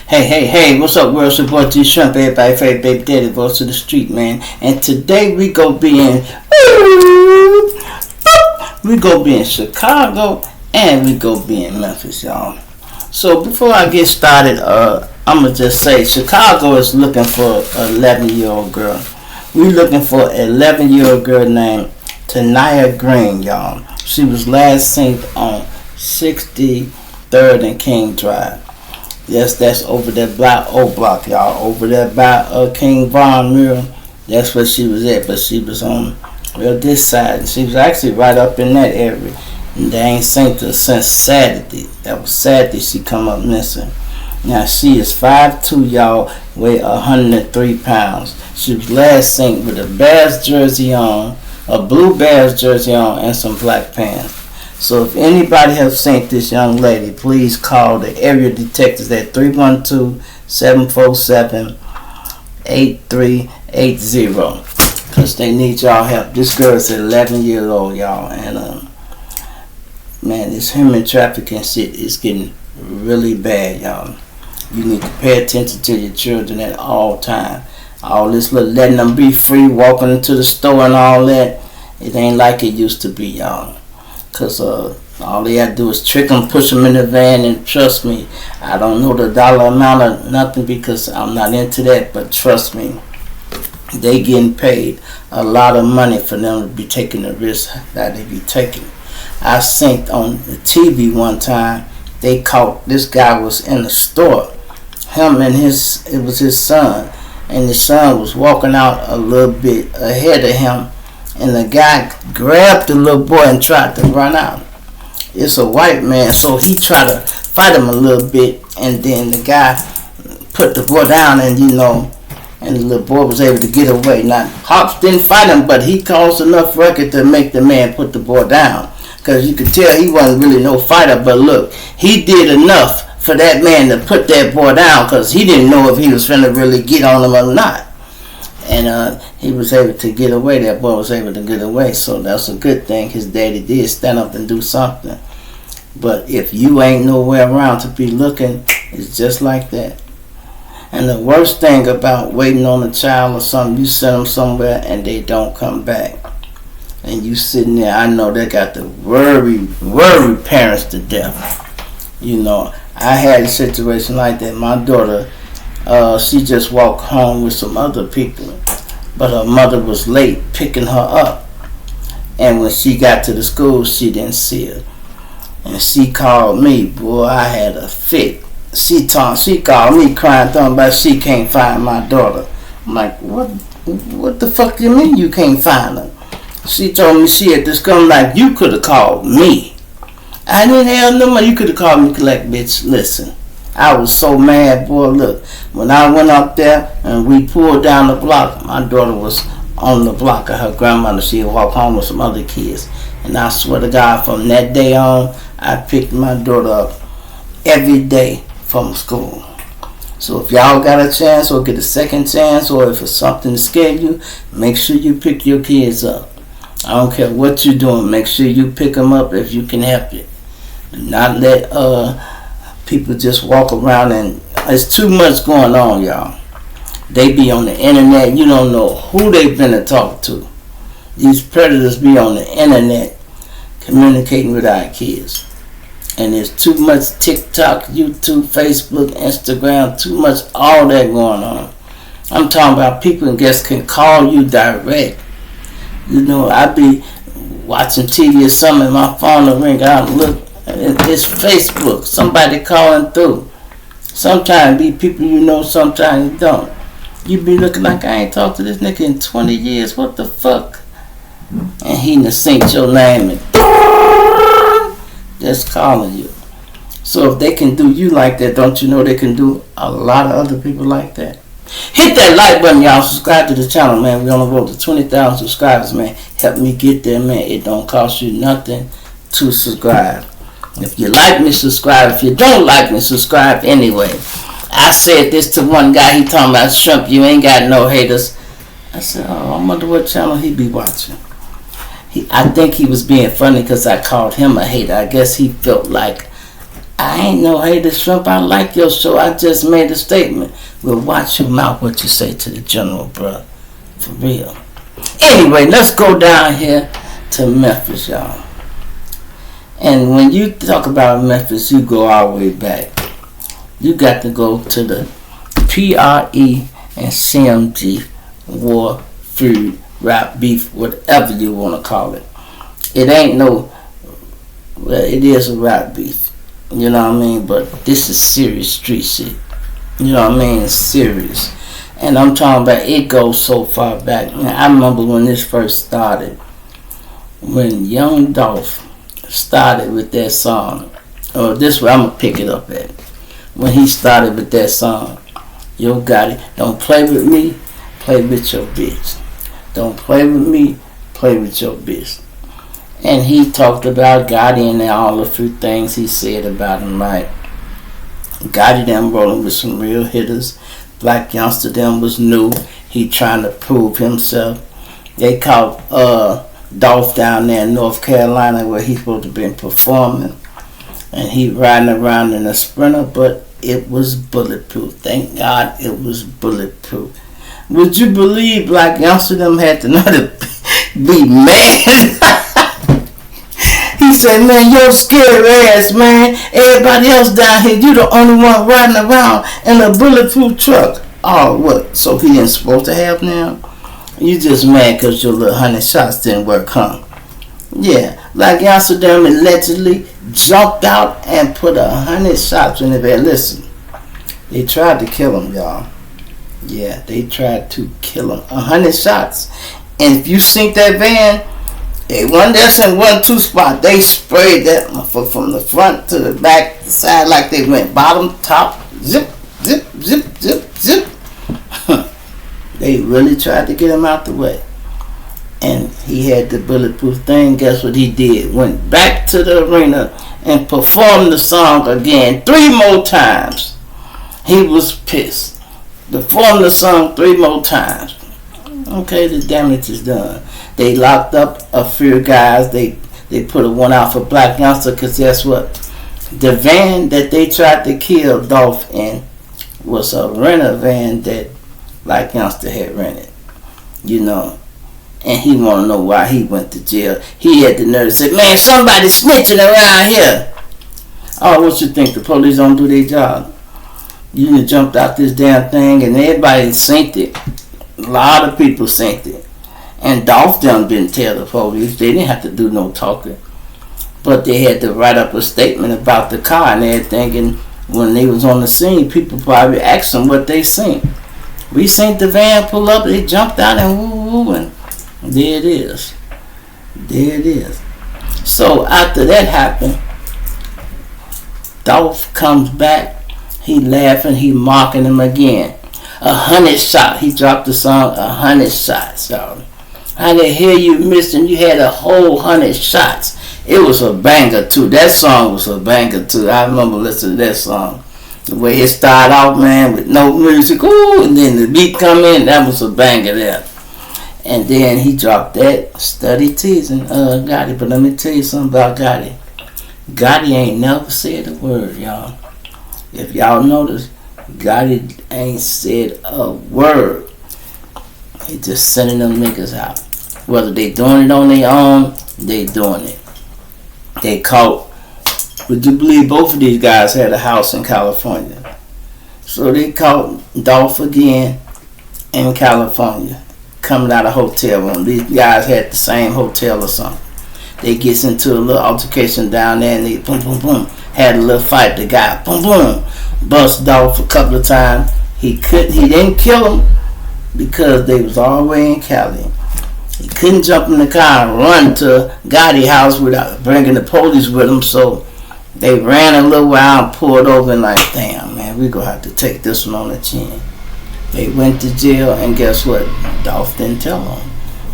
Hey, what's up, world? It's your boy G Shrimp, everybody favorite baby daddy, voice to the street, man. And today we go be in Chicago and we go be in Memphis, y'all. So before I get started, I'ma just say Chicago is looking for an 11-year-old girl. We looking for an 11-year-old girl named Tanaya Green, y'all. She was last seen on 63rd and King Drive. Yes, that's over there by O Block, y'all. Over there by King Von Muir. That's where she was at, but she was on this side. And she was actually right up in that area. And they ain't seen her since Saturday. That was Saturday she come up missing. Now she is 5'2", y'all, weigh 103 pounds. She was last seen with a Bears jersey on, a blue Bears jersey on, and some black pants. So if anybody has seen this young lady, please call the area detectives at 312-747-8380 because they need y'all help. This girl is 11 years old, y'all, and man, this human trafficking shit is getting really bad, y'all. You need to pay attention to your children at all time. All this little letting them be free, walking into the store and all that, it ain't like it used to be, y'all. Because all they have to do is trick them, push them in the van, and trust me, I don't know the dollar amount or nothing because I'm not into that, but trust me, they getting paid a lot of money for them to be taking the risk that they be taking. I seen on the TV one time, they caught this guy was in the store, him and it was his son, and the son was walking out a little bit ahead of him. And the guy grabbed the little boy and tried to run out. It's a white man, so he tried to fight him a little bit. And then the guy put the boy down, and and the little boy was able to get away. Now, Hops didn't fight him, but he caused enough ruckus to make the man put the boy down. Because you could tell he wasn't really no fighter. But look, he did enough for that man to put that boy down because he didn't know if he was finna really get on him or not. And he was able to get away. That boy was able to get away. So that's a good thing. His daddy did stand up and do something. But if you ain't nowhere around to be looking, it's just like that. And the worst thing about waiting on a child or something, you send them somewhere and they don't come back. And you sitting there, I know they got to worry parents to death. I had a situation like that. My daughter, she just walked home with some other people, but her mother was late picking her up, and when she got to the school, she didn't see her, and she called me. Boy, I had a fit. She called me crying, talking about she can't find my daughter. I'm like, what the fuck do you mean you can't find her? She told me she had this come like, you could have called me. I didn't have no money. You could have called me, collect, bitch. Listen. I was so mad, boy. Look, when I went up there and we pulled down the block, my daughter was on the block of her grandmother. She had walked home with some other kids. And I swear to God, from that day on, I picked my daughter up every day from school. So if y'all got a chance or get a second chance or if it's something to scare you, make sure you pick your kids up. I don't care what you're doing. Make sure you pick them up if you can help it. Not let people just walk around, and it's too much going on, y'all. They be on the internet. You don't know who they've been to talk to. These predators be on the internet communicating with our kids. And there's too much TikTok, YouTube, Facebook, Instagram, too much all that going on. I'm talking about people and guests can call you direct. I be watching TV or something, my phone will ring out and look. It's Facebook. Somebody calling through. Sometimes be people you know, sometimes you don't. You be looking like I ain't talked to this nigga in 20 years. What the fuck? And he done synced your name and just calling you. So if they can do you like that, don't you know they can do a lot of other people like that? Hit that like button, y'all. Subscribe to the channel, man. We on the road to 20,000 subscribers, man. Help me get there, man. It don't cost you nothing to subscribe. If you like me, subscribe. If you don't like me, subscribe anyway. I said this to one guy. He talking about Trump. You ain't got no haters. I said, oh, I wonder what channel he be watching. I think he was being funny because I called him a hater. I guess he felt like I ain't no hater, Shrimp. I like your show. I just made a statement. Well, watch your mouth what you say to the general, bro. For real. Anyway, let's go down here to Memphis, y'all. And when you talk about Memphis, you go all the way back. You got to go to the PRE and CMG war, feud, rap, beef, whatever you want to call it. It ain't no, well, it is a rap beef. You know what I mean? But this is serious street shit. You know what I mean? It's serious. And I'm talking about it goes so far back. I remember when this first started. When young Dolph started with that song. Or this way I'm going to pick it up at. When he started with that song. Yo Gotti, don't play with me, play with your bitch. Don't play with me, play with your bitch. And he talked about Gotti and all the few things he said about him, right? Gotti them rolling with some real hitters. Black Youngster them was new. He trying to prove himself. They caught Dolph down there in North Carolina where he's supposed to be performing. And he riding around in a Sprinter, but it was bulletproof. Thank God it was bulletproof. Would you believe Black Youngster them had to know to be mad? He said, man, you're scary ass, man. Everybody else down here, you the only one riding around in a bulletproof truck. Oh, what? So he ain't supposed to have now? You just mad because your little 100 shots didn't work, huh? Yeah, like Amsterdam allegedly jumped out and put 100 shots in the van. Listen, they tried to kill him, y'all. Yeah, they tried to kill him. 100 shots. And if you sink that van, they one that's in 1-2 spot. They sprayed that from the front to the back, the side, like they went bottom, top, zip, zip, zip, zip, zip. They really tried to get him out the way. And he had the bulletproof thing. Guess what he did? Went back to the arena and performed the song again 3 more times. He was pissed. Performed the song 3 more times. Okay, the damage is done. They locked up a few guys. They put a one out for Black Youngster because guess what? The van that they tried to kill Dolph in was a rental van that Black Youngster had rented. You know. And he want to know why he went to jail. He had the nerve to say, man, somebody snitching around here. Oh, what you think? The police don't do their job? You just jumped out this damn thing and everybody synced it. A lot of people synced it. And Dolph them didn't tell the police. They didn't have to do no talking. But they had to write up a statement about the car and everything. And when they was on the scene, people probably asked them what they seen. We seen the van pull up. They jumped out and woo-woo. And there it is. There it is. So after that happened, Dolph comes back. He laughing. He mocking him again. 100 shots. He dropped the song 100 shots, y'all. How the hell you missed and you had a whole 100 shots? It was a banger too. That song was a banger too. I remember listening to that song. The way it started out, man, with no music. Ooh, and then the beat come in. That was a banger there. And then he dropped that. Study teasing Gotti. But let me tell you something about Gotti. Gotti ain't never said a word, y'all. If y'all notice, Gotti ain't said a word. He just sending them niggas out. Whether they doing it on their own, they doing it. They caught, would you believe both of these guys had a house in California? So they caught Dolph again in California, coming out of a hotel room. These guys had the same hotel or something. They gets into a little altercation down there and they boom, boom, boom. Had a little fight. The guy, boom, boom, bust Dolph a couple of times. He didn't kill him because they was all the way in Cali. He couldn't jump in the car and run to Gotti house without bringing the police with him. So they ran a little while and pulled over and like, damn, man, we're going to have to take this one on the chin. They went to jail and guess what? Dolph didn't tell them.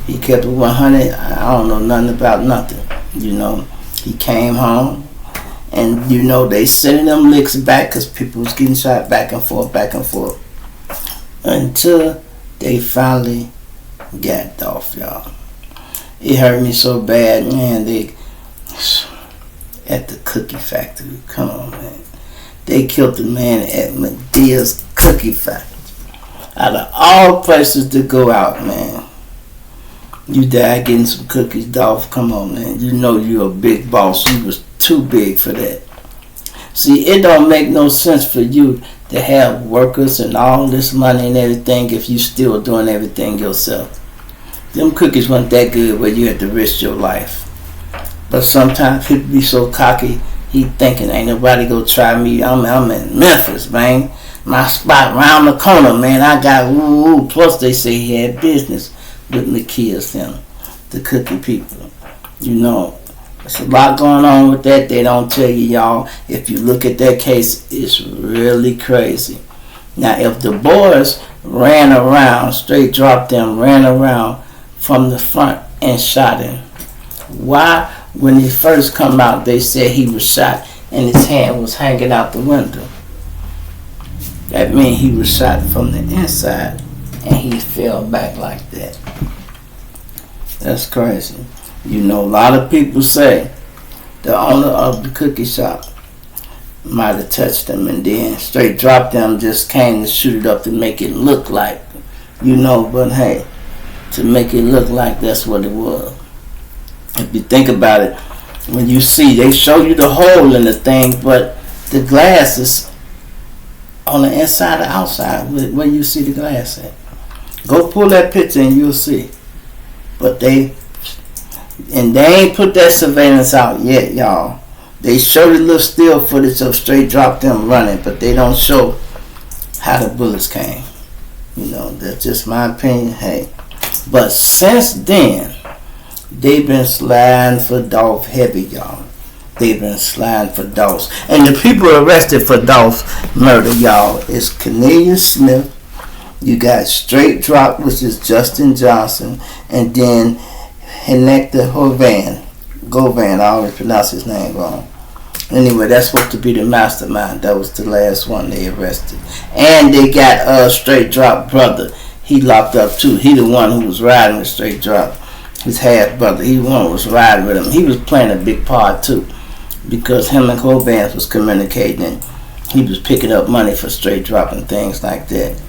He kept it 100. I don't know nothing about nothing. You know, he came home and, you know, they sending them licks back because people was getting shot back and forth until they finally got Dolph, y'all. It hurt me so bad, man. at the cookie factory. Come on, man. They killed the man at Medea's cookie factory. Out of all places to go out, man, you died getting some cookies, Dolph. Come on, man. You know you're a big boss. You was too big for that. See, it don't make no sense for you to have workers and all this money and everything if you still doing everything yourself. Them cookies weren't that good where you had to risk your life. But sometimes people be so cocky, he thinking, ain't nobody gonna try me. I'm in Memphis, man. My spot round the corner, man. I got woo. Plus they say he had business with Nakia's them, the cookie people. You know, there's a lot going on with that. They don't tell you, y'all. If you look at that case, it's really crazy. Now, if the boys ran around, straight dropped them, ran around from the front and shot him, why, when he first come out, they said he was shot and his hand was hanging out the window? That means he was shot from the inside and he fell back like that. That's crazy. You know, a lot of people say the owner of the cookie shop might have touched them and then straight dropped them, just came to shoot it up to make it look like, you know, but hey, to make it look like that's what it was. If you think about it, when you see, they show you the hole in the thing, but the glass is on the inside or outside, where you see the glass at. Go pull that picture and you'll see. But they ain't put that surveillance out yet, y'all. They show the little still footage of straight drop them running, but they don't show how the bullets came. You know, that's just my opinion. Hey, but since then, they've been sliding for Dolph heavy, y'all. They've been sliding for Dolph. And the people arrested for Dolph's murder, y'all, is Cornelius Smith. You got Straight Drop, which is Justin Johnson, and then Henecta Govan. I always pronounce his name wrong. Anyway, that's supposed to be the mastermind. That was the last one they arrested. And they got Straight Drop brother. He locked up too. He the one who was riding with Straight Drop. His half brother. He the one who was riding with him. He was playing a big part too, because him and Govan was communicating. And he was picking up money for Straight Drop and things like that.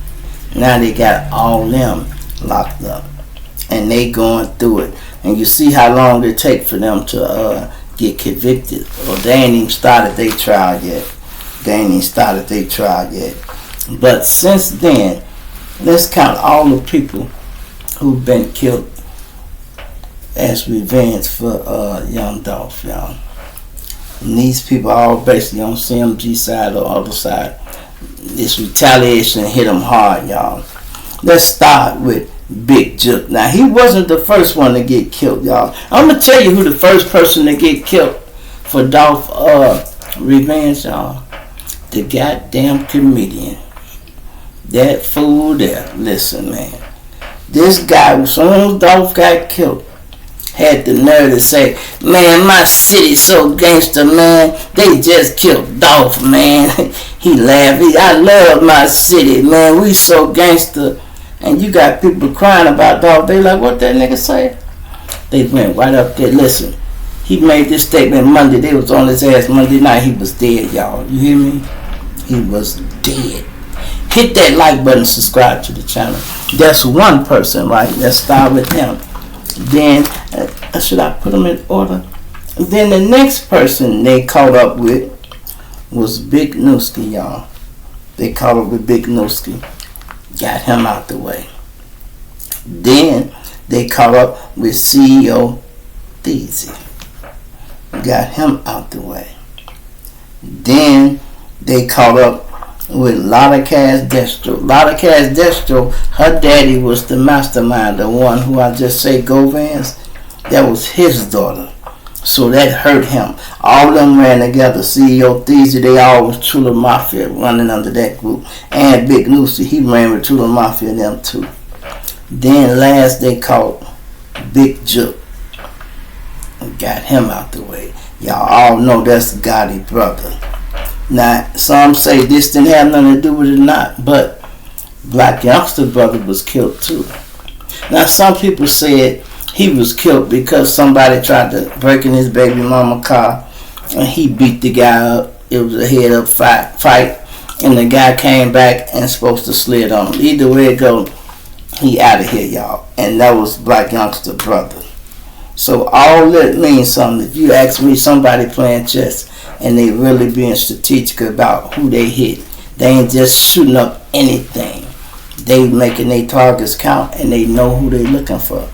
Now they got all them locked up, and they going through it. And you see how long it take for them to get convicted. Or they ain't even started their trial yet. But since then, let's count all the people who've been killed as revenge for young Dolph, y'all. And these people are all basically on CMG side or other side. This retaliation hit them hard, y'all. Let's start with Big Juke. Now, he wasn't the first one to get killed, y'all. I'm going to tell you who the first person to get killed for Dolph revenge, y'all. The goddamn comedian. That fool there. Listen, man. This guy, as soon as Dolph got killed, had the nerve to say, man, my city's so gangster, man. They just killed Dolph, man. He laughed. I love my city, man. We so gangster. And you got people crying about Dolph. They like, what that nigga say? They went right up there. Listen, he made this statement Monday. They was on his ass Monday night. He was dead, y'all. You hear me? He was dead. Hit that like button, subscribe to the channel. That's one person, right? Let's start with him. Then, should I put them in order? Then the next person they caught up with was Big Newski, y'all. They caught up with Big Newski. Got him out the way. Then they caught up with CEO Theezy. Got him out the way. Then they caught up with Lotta Cash Destro. Lotta Cash Destro, her daddy was the mastermind, the one who I just say Govans. That was his daughter. So that hurt him. All of them ran together. CEO Theezy, they all was Tula Mafia running under that group. And Big Lucy, he ran with Tula Mafia them too. Then last they caught Big Juke. Got him out the way. Y'all all know that's Gotti brother. Now, some say this didn't have nothing to do with it or not, but Black Youngster brother was killed too. Now, some people said he was killed because somebody tried to break in his baby mama car and he beat the guy up. It was a head-up fight, and the guy came back and supposed to slid on him. Either way it go, he out of here, y'all. And that was Black Youngster Brother. So all that means something. If you ask me, somebody playing chess and they really being strategic about who they hit, they ain't just shooting up anything. They making their targets count, and they know who they looking for.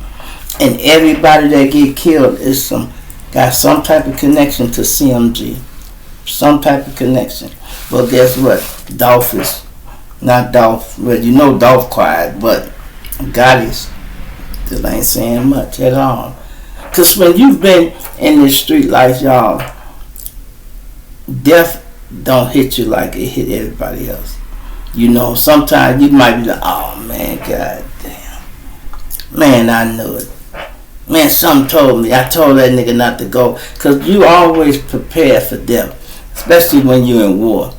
And everybody that get killed is got some type of connection to CMG, some type of connection. But guess what? Dolph is not Dolph. Well, you know Dolph quiet, but Gotti still ain't saying much at all. Cause when you've been in this street life, y'all, death don't hit you like it hit everybody else. You know, sometimes you might be like, oh man, god damn. Man, I knew it. Man, something told me. I told that nigga not to go. Cause you always prepare for death. Especially when you're in war.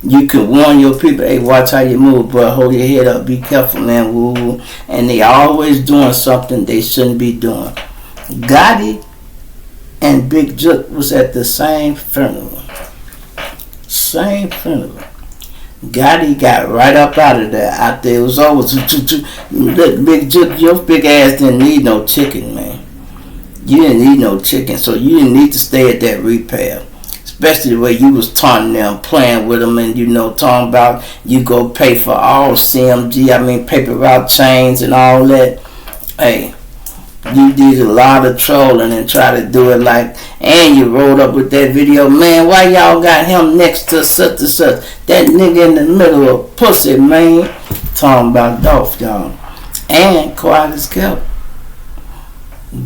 You can warn your people, hey, watch how you move, bro. Hold your head up. Be careful, man. Woo. And they always doing something they shouldn't be doing. Gotti and Big Jook was at the same funeral. Same funeral. Gotti got right up out of there. Out there, it was over. Look, Big Jook, your big ass didn't need no chicken, man. You didn't need no chicken, so you didn't need to stay at that repair. Especially the way you was taunting them, playing with them, and you know, talking about you go pay for all CMG, paper route chains and all that. Hey, you did a lot of trolling and try to do it like, and you rolled up with that video. Man, why y'all got him next to such and such? That nigga in the middle of pussy, man. Talking about Dolph, y'all. And quiet as kept.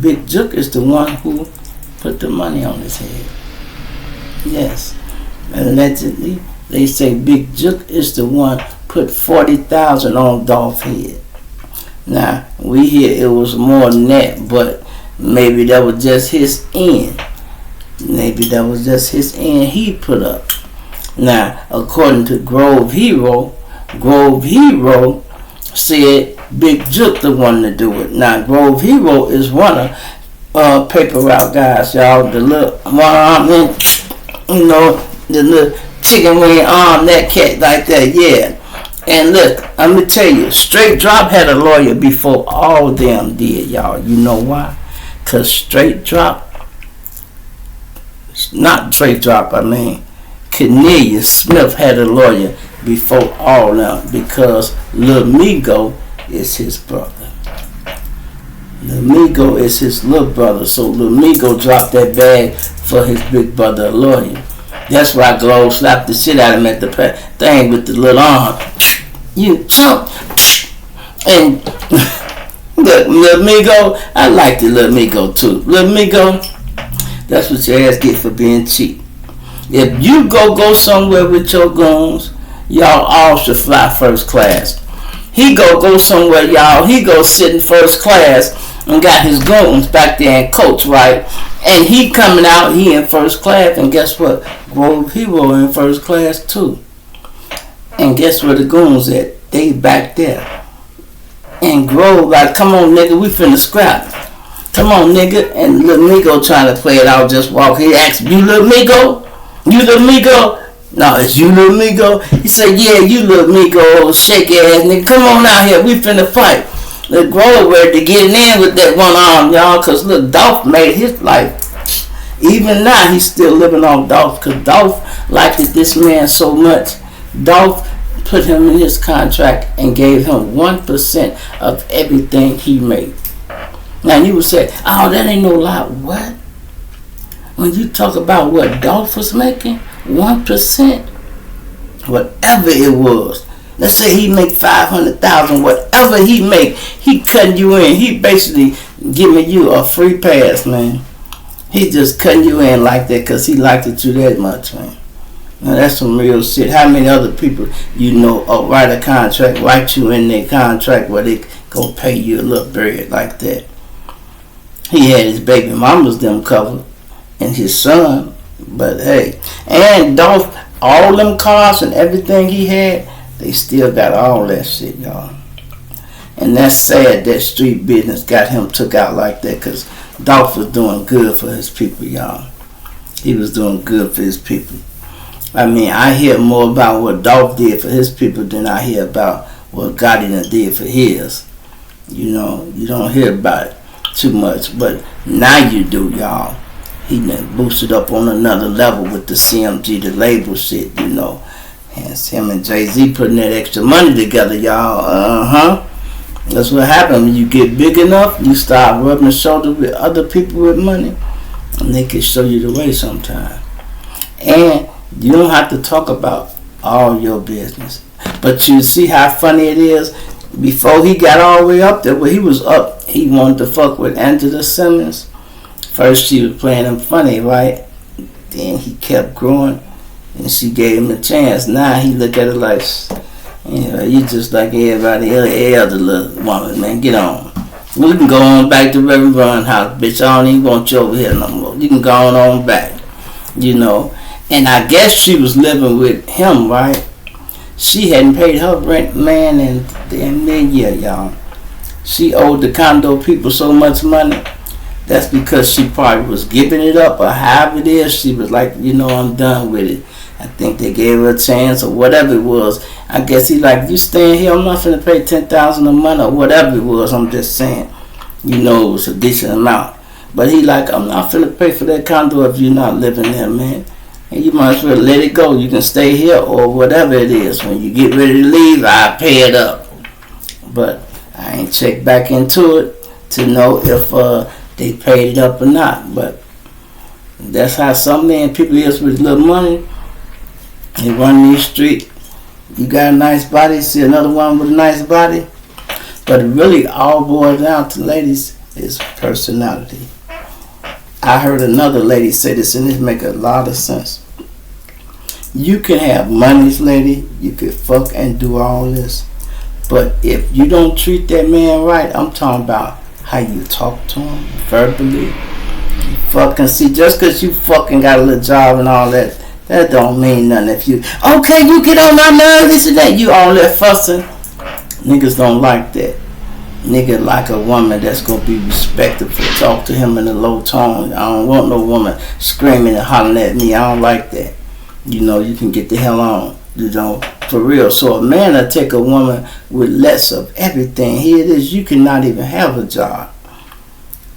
Big Jook is the one who put the money on his head. Yes. Allegedly, they say Big Jook is the one put $40,000 on Dolph's head. Now, we hear it was more than that, but maybe that was just his end. Maybe that was just his end he put up. Now, according to Grove Hero said Big Jook the one to do it. Now, Grove Hero is one of Paper Route guys, y'all. The little one arm, you know, the little chicken wing arm, that cat like that, yeah. And look, I'm going to tell you, Straight Drop had a lawyer before all of them did, y'all. You know why? Because Straight Drop, not Straight Drop, Cornelius Smith had a lawyer before all of them, because Lil Migo is his brother. Lil Migo is his little brother, so Lil Migo dropped that bag for his big brother, a lawyer. That's why Glow slapped the shit out of him at the thing with the little arm. You chump. And look, Lil Migo, I like the Lil Migo too. Lil Migo, that's what your ass get for being cheap. If you go somewhere with your goons, y'all all should fly first class. He go somewhere, y'all. He go sit in first class and got his goons back there in coach, right? And he coming out, he in first class, and guess what? Grove Hero in first class too. And guess where the goons at? They back there. And Grove like, come on nigga, we finna scrap. Come on nigga. And Lil Migo trying to play it out, just walk. He asked, you Lil Migo? You Lil Migo? No, it's you Lil Migo. He said, yeah, you Lil Migo, shake ass nigga. Come on out here, we finna fight. Look, Grove ready to get in with that one arm, y'all, cause look, Dolph made his life. Even now, he's still living on Dolph, cause Dolph liked this man so much. Dolph put him in his contract and gave him 1% of everything he made. Now you would say, oh, that ain't no lot. What? When you talk about what Dolph was making, 1%, whatever it was. Let's say he make $500,000, whatever he make, he cutting you in. He basically giving you a free pass, man. He just cutting you in like that because he liked it you that much, man. Now that's some real shit. How many other people you know write a contract, write you in their contract where they go pay you a little bread like that? He had his baby mamas them covered and his son, but hey, and Dolph, all them cars and everything he had, they still got all that shit, y'all. And that's sad that street business got him took out like that, because Dolph was doing good for his people, y'all. He was doing good for his people. I mean, I hear more about what Dolph did for his people than I hear about what Gotti did for his. You know, you don't hear about it too much, but now you do, y'all. He done boosted up on another level with the CMG, the label shit, you know. And him and Jay-Z putting that extra money together, y'all. That's what happens when you get big enough. You start rubbing shoulders with other people with money, and they can show you the way sometimes. And you don't have to talk about all your business. But you see how funny it is? Before he got all the way up there, where he was up, he wanted to fuck with Angela Simmons. First she was playing him funny, right? Then he kept growing, and she gave him a chance. Now he look at her like, you know, you just like everybody other little woman, man. Get on. We can go on back to Reverend Run house, bitch. I don't even want you over here no more. You can go on back, you know. And I guess she was living with him, right? She hadn't paid her rent, man, in damn near year, y'all. She owed the condo people so much money. That's because she probably was giving it up, or however it is. She was like, you know, I'm done with it. I think they gave her a chance, or whatever it was. I guess he like, you staying here, I'm not finna pay $10,000 a month, or whatever it was. I'm just saying, you know, it was a decent amount. But he like, I'm not finna pay for that condo if you're not living there, man. And you might as well let it go. You can stay here or whatever it is. When you get ready to leave, I pay it up. But I ain't checked back into it to know if they paid it up or not. But that's how some man people is with little money. They run these streets. You got a nice body, see another one with a nice body. But it really all boils down to, ladies, is personality. I heard another lady say this, and it make a lot of sense. You can have monies, lady. You can fuck and do all this. But if you don't treat that man right, I'm talking about how you talk to him verbally. You fucking see, just because you fucking got a little job and all that, that don't mean nothing. If you, okay, you get on my nerves, this and that, you all that fussing. Niggas don't like that. Nigga like a woman that's gonna be respectful. Talk to him in a low tone. I don't want no woman screaming and hollering at me. I don't like that. You know, you can get the hell on. You know, for real. So a man will take a woman with less of everything. Here it is. You cannot even have a job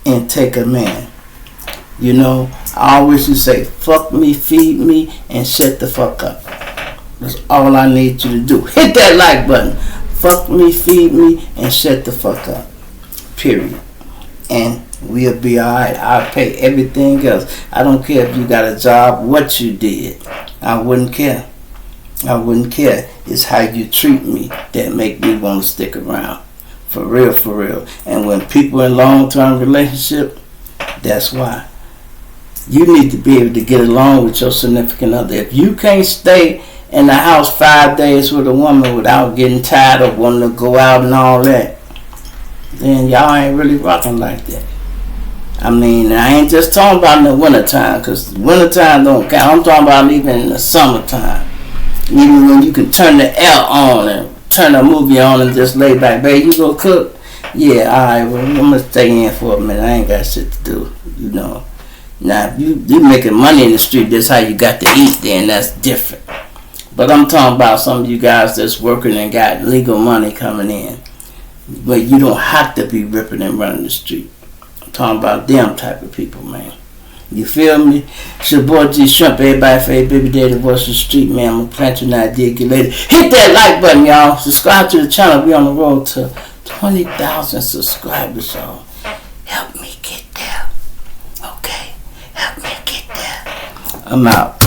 and take a man. You know, I always used to say, fuck me, feed me, and shut the fuck up. That's all I need you to do. Hit that like button. Fuck me, feed me, and shut the fuck up. Period. And we'll be alright. I'll pay everything else. I don't care if you got a job, what you did. I wouldn't care. I wouldn't care. It's how you treat me that make me want to stick around. For real, for real. And when people in long-term relationship, that's why. You need to be able to get along with your significant other. If you can't stay in the house 5 days with a woman without getting tired of wanting to go out and all that, then y'all ain't really rocking like that. I mean, I ain't just talking about in the wintertime, because wintertime don't count. I'm talking about even in the summertime. Even when you can turn the air on and turn a movie on and just lay back. Babe, you go cook? Yeah, alright, well, I'm going to stay in for a minute. I ain't got shit to do, you know. Now, if you making money in the street, that's how you got to eat, then that's different. But I'm talking about some of you guys that's working and got legal money coming in. But you don't have to be ripping and running the street. I'm talking about them type of people, man. You feel me? It's your boy G Shrimp. Everybody for a baby daddy voice of the street, man. I'm going to plant you an idea. Get later. Hit that like button, y'all. Subscribe to the channel. We on the road to 20,000 subscribers, y'all. Help me get there. Okay? Help me get there. I'm out.